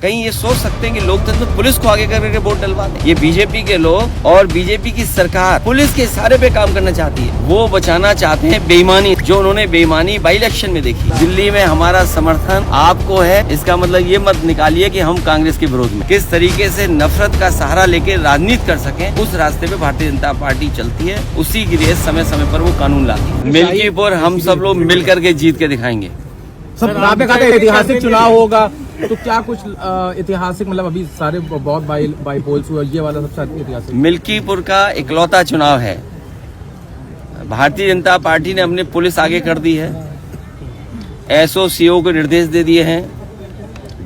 कहीं ये सोच सकते हैं कि लोकतंत्र में पुलिस को आगे करके वोट डलवा दें? ये बीजेपी के लोग और बीजेपी की सरकार पुलिस के इशारे पे काम करना चाहती है। वो बचाना चाहते हैं बेईमानी, जो उन्होंने बेईमानी बाई इलेक्शन में देखी। दिल्ली में हमारा समर्थन आपको है, इसका मतलब ये मत निकालिए कि हम कांग्रेस के विरोध में। किस तरीके से नफरत का सहारा लेके राजनीति कर सकें, उस रास्ते पे भारतीय जनता पार्टी चलती है। उसी के लिए समय समय पर वो कानून लाती है। मिल्कीपुर हम सब लोग मिल करके जीत के दिखाएंगे। सर आपने कहा था ऐतिहासिक चुनाव होगा, तो क्या कुछ ऐतिहासिक, मतलब अभी सारे बहुत बाई पोल्स हुए, ये वाला सबसे ऐतिहासिक? मिल्कीपुर का इकलौता चुनाव है। भारतीय जनता पार्टी ने अपनी पुलिस आगे कर दी है, एसओसीओ को निर्देश दे दिए हैं,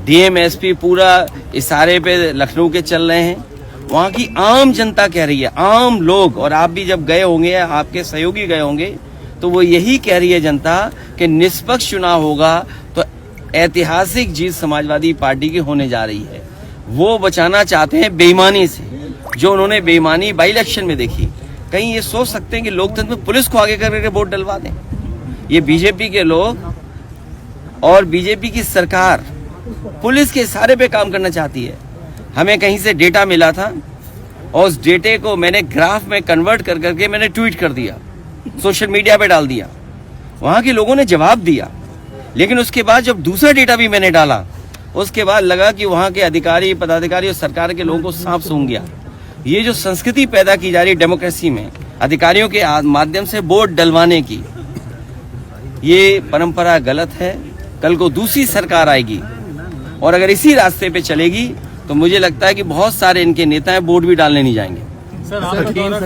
डीएम एसपी पूरा इशारे पे लखनऊ के चल रहे हैं। वहाँ की आम जनता कह रही है, आम लोग, और आप भी जब गए होंगे, आपके सहयोगी गए होंगे, तो वो यही कह रही है जनता कि निष्पक्ष चुनाव होगा तो ऐतिहासिक जीत समाजवादी पार्टी की होने जा रही है। वो बचाना चाहते हैं बेईमानी से, जो उन्होंने बेईमानी बाई इलेक्शन में देखी। कहीं ये सोच सकते हैं कि लोकतंत्र में पुलिस को आगे करके वोट डलवा दें? ये बीजेपी के लोग और बीजेपी की सरकार पुलिस के इशारे पे काम करना चाहती है। हमें कहीं से डेटा मिला था और उस डेटे को मैंने ग्राफ में कन्वर्ट कर करके मैंने ट्वीट कर दिया, सोशल मीडिया पे डाल दिया। वहां के लोगों ने जवाब दिया, लेकिन उसके बाद जब दूसरा डेटा भी मैंने डाला, उसके बाद लगा कि वहां के अधिकारी, पदाधिकारी और सरकार के लोगों को सांप सूंघ गया। ये जो संस्कृति पैदा की जा रही है डेमोक्रेसी में, अधिकारियों के माध्यम से वोट डलवाने की, ये परंपरा गलत है। कल को दूसरी सरकार आएगी और अगर इसी रास्ते पे चलेगी तो मुझे लगता है कि बहुत सारे इनके नेता वोट भी डालने नहीं जाएंगे। सर केंद्र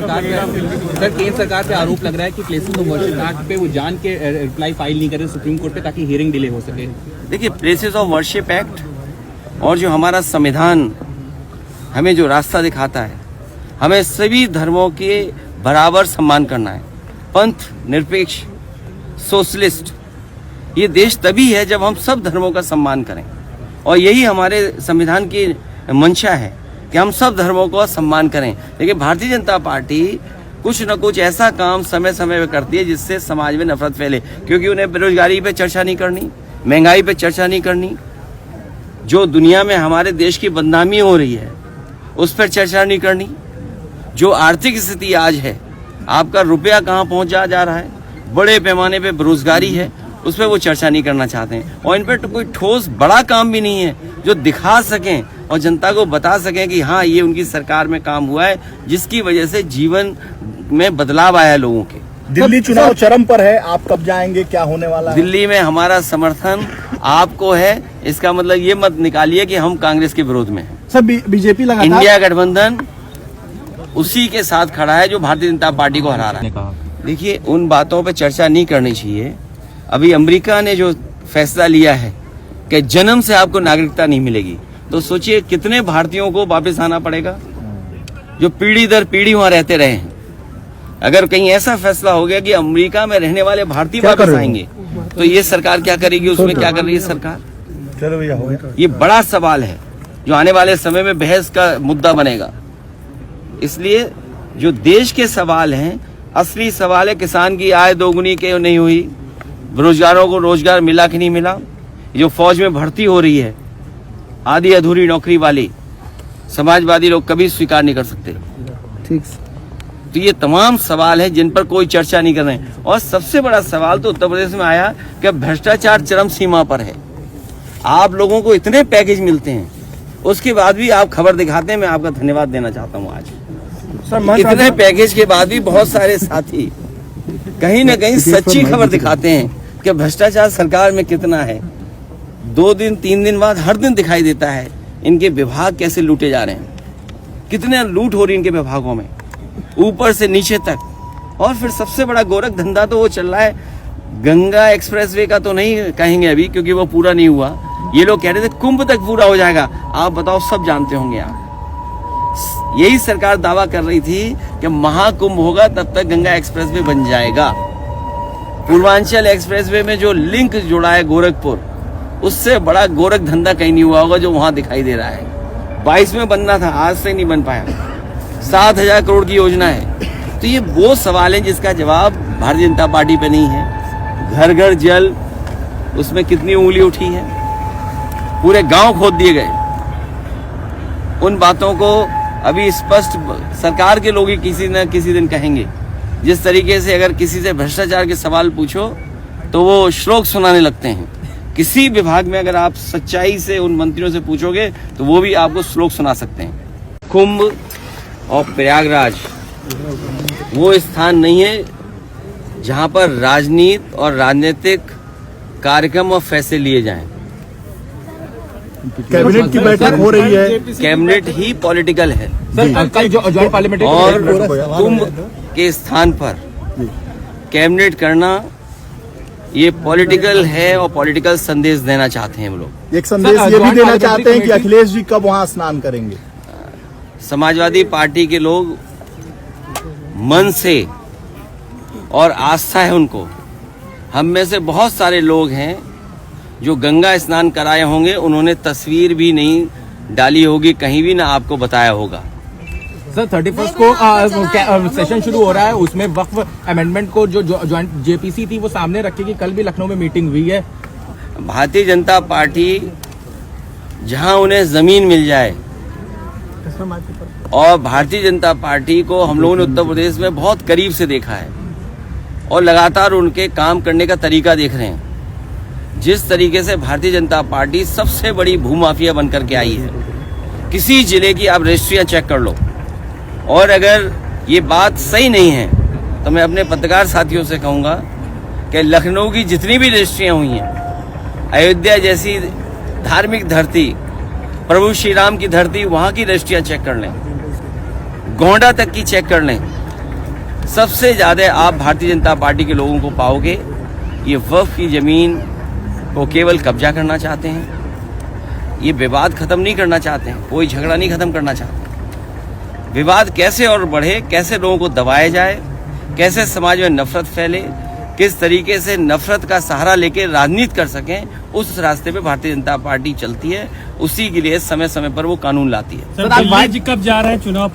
सरकार पे आरोप लग रहा है कि प्लेसेस ऑफ वर्शिप एक्ट पे वो जान के रिप्लाई फाइल नहीं करे सुप्रीम कोर्ट पे, ताकि हियरिंग डिले हो सके। देखिए, प्लेसेस ऑफ वर्शिप एक्ट और जो हमारा संविधान हमें जो रास्ता दिखाता है, हमें सभी धर्मों के बराबर सम्मान करना है। पंथ निरपेक्ष, सोशलिस्ट, ये देश तभी है जब हम सब धर्मों का सम्मान करें, और यही हमारे संविधान की मंशा है कि हम सब धर्मों को सम्मान करें। लेकिन भारतीय जनता पार्टी कुछ न कुछ ऐसा काम समय समय पर करती है जिससे समाज में नफरत फैले, क्योंकि उन्हें बेरोजगारी पे चर्चा नहीं करनी, महंगाई पे चर्चा नहीं करनी, जो दुनिया में हमारे देश की बदनामी हो रही है उस पर चर्चा नहीं करनी, जो आर्थिक स्थिति आज है, आपका रुपया कहाँ पहुँच जा रहा है, बड़े पैमाने पर बेरोजगारी है, उस पर वो चर्चा नहीं करना चाहते हैं। और इन पर तो कोई ठोस बड़ा काम भी नहीं है जो दिखा सकें और जनता को बता सकें कि हाँ, ये उनकी सरकार में काम हुआ है जिसकी वजह से जीवन में बदलाव आया है लोगों के। दिल्ली चुनाव चरम पर है, आप कब जाएंगे, क्या होने वाला है? दिल्ली में हमारा समर्थन आपको है, इसका मतलब ये मत निकालिए कि हम कांग्रेस के विरोध में हैं। सर बीजेपी लगातार इंडिया गठबंधन उसी के साथ खड़ा है जो भारतीय जनता पार्टी को हरा रहा है। देखिए, उन बातों पर चर्चा नहीं करनी चाहिए। अभी अमेरिका ने जो फैसला लिया है कि जन्म से आपको नागरिकता नहीं मिलेगी, तो सोचिए कितने भारतीयों को वापस आना पड़ेगा जो पीढ़ी दर पीढ़ी वहां रहते रहे हैं। अगर कहीं ऐसा फैसला हो गया कि अमेरिका में रहने वाले भारतीय वापस आएंगे, तो ये सरकार क्या करेगी? उसमें क्या कर रही है सरकार? चलो भैया, हो गया। ये बड़ा सवाल है जो आने वाले समय में बहस का मुद्दा बनेगा। इसलिए जो देश के सवाल हैं, असली सवाल है किसान की आय दोगुनी क्यों नहीं हुई, बेरोजगारों को रोजगार मिला कि नहीं मिला, जो फौज में भर्ती हो रही है आधी अधूरी नौकरी वाली, समाजवादी लोग कभी स्वीकार नहीं कर सकते। ठीक। तो ये तमाम सवाल हैं जिन पर कोई चर्चा नहीं कर रहे हैं। और सबसे बड़ा सवाल तो उत्तर प्रदेश में आया कि भ्रष्टाचार चरम सीमा पर है। आप लोगों को इतने पैकेज मिलते हैं, उसके बाद भी आप खबर दिखाते हैं। मैं आपका धन्यवाद देना चाहता हूँ। आज इतने पैकेज के बाद भी बहुत सारे साथी कहीं न कहीं सच्ची खबर दिखाते हैं कि भ्रष्टाचार सरकार में कितना है। 2 दिन 3 दिन बाद हर दिन दिखाई देता है इनके विभाग कैसे लूटे जा रहे हैं, कितने लूट हो रही है इनके विभागों में, ऊपर से नीचे तक। और फिर सबसे बड़ा गोरख धंधा तो वो चल रहा है, गंगा एक्सप्रेसवे का तो नहीं कहेंगे अभी क्योंकि वो पूरा नहीं हुआ। ये लोग कह रहे थे कुंभ तक पूरा हो जाएगा। आप बताओ, सब जानते होंगे आप, यही सरकार दावा कर रही थी कि महाकुंभ होगा तब तक गंगा एक्सप्रेसवे बन जाएगा। पूर्वांचल एक्सप्रेसवे में जो लिंक जुड़ा है गोरखपुर, उससे बड़ा गोरख धंधा कहीं नहीं हुआ होगा जो वहां दिखाई दे रहा है। 22 में बनना था, आज से नहीं बन पाया। 7,000 करोड़ की योजना है। तो ये वो सवाल है जिसका जवाब भारतीय जनता पार्टी पे नहीं है। घर घर जल, उसमें कितनी उंगली उठी है, पूरे गांव खोद दिए गए। उन बातों को अभी स्पष्ट सरकार के लोग ही किसी न किसी दिन कहेंगे। जिस तरीके से अगर किसी से भ्रष्टाचार के सवाल पूछो तो वो श्लोक सुनाने लगते हैं, किसी विभाग में अगर आप सच्चाई से उन मंत्रियों से पूछोगे तो वो भी आपको श्लोक सुना सकते हैं। कुंभ और प्रयागराज वो स्थान नहीं है जहां पर राजनीति और राजनीतिक कार्यक्रम और फैसले लिए जाएं। कैबिनेट की बैठक हो रही है। कैबिनेट ही पॉलिटिकल है सर कल जॉइंट पार्लियामेंट्री और कुंभ के स्थान पर कैबिनेट करना ये पॉलिटिकल है और पॉलिटिकल संदेश देना चाहते हैं हम लोग। एक संदेश ये भी देना चाहते हैं कि अखिलेश जी कब वहां स्नान करेंगे। समाजवादी पार्टी के लोग मन से और आस्था है उनको, हम में से बहुत सारे लोग हैं जो गंगा स्नान कराए होंगे, उन्होंने तस्वीर भी नहीं डाली होगी, कहीं भी ना आपको बताया होगा। सर 31 को सेशन शुरू हो रहा है, उसमें वक्फ अमेंडमेंट को जो ज्वाइंट जेपीसी थी वो सामने रखेगी। कल भी लखनऊ में मीटिंग हुई है। भारतीय जनता पार्टी जहां उन्हें जमीन मिल जाए, और भारतीय जनता पार्टी को हम लोगों ने उत्तर प्रदेश में बहुत करीब से देखा है और लगातार उनके काम करने का तरीका देख रहे हैं। जिस तरीके से भारतीय जनता पार्टी सबसे बड़ी भूमाफिया बनकर के आई है, किसी जिले की आप रजिस्ट्रियां चेक कर लो, और अगर ये बात सही नहीं है तो मैं अपने पत्रकार साथियों से कहूंगा कि लखनऊ की जितनी भी रजिस्ट्रियां हुई हैं, अयोध्या जैसी धार्मिक धरती, प्रभु श्री राम की धरती, वहां की रजिस्ट्रियां चेक कर लें, गोंडा तक की चेक कर लें। सबसे ज्यादा आप भारतीय जनता पार्टी के लोगों को पाओगे ये वक्फ की जमीन को केवल कब्जा करना चाहते हैं, ये विवाद खत्म नहीं करना चाहते हैं, कोई झगड़ा नहीं खत्म करना चाहते। विवाद कैसे और बढ़े, कैसे लोगों को दबाया जाए, कैसे समाज में नफरत फैले, किस तरीके से नफरत का सहारा लेकर राजनीति कर सकें, उस रास्ते पे भारतीय जनता पार्टी चलती है। उसी के लिए समय समय पर वो कानून लाती है। सर दिल्ली जी कब जा रहे हैं चुनाव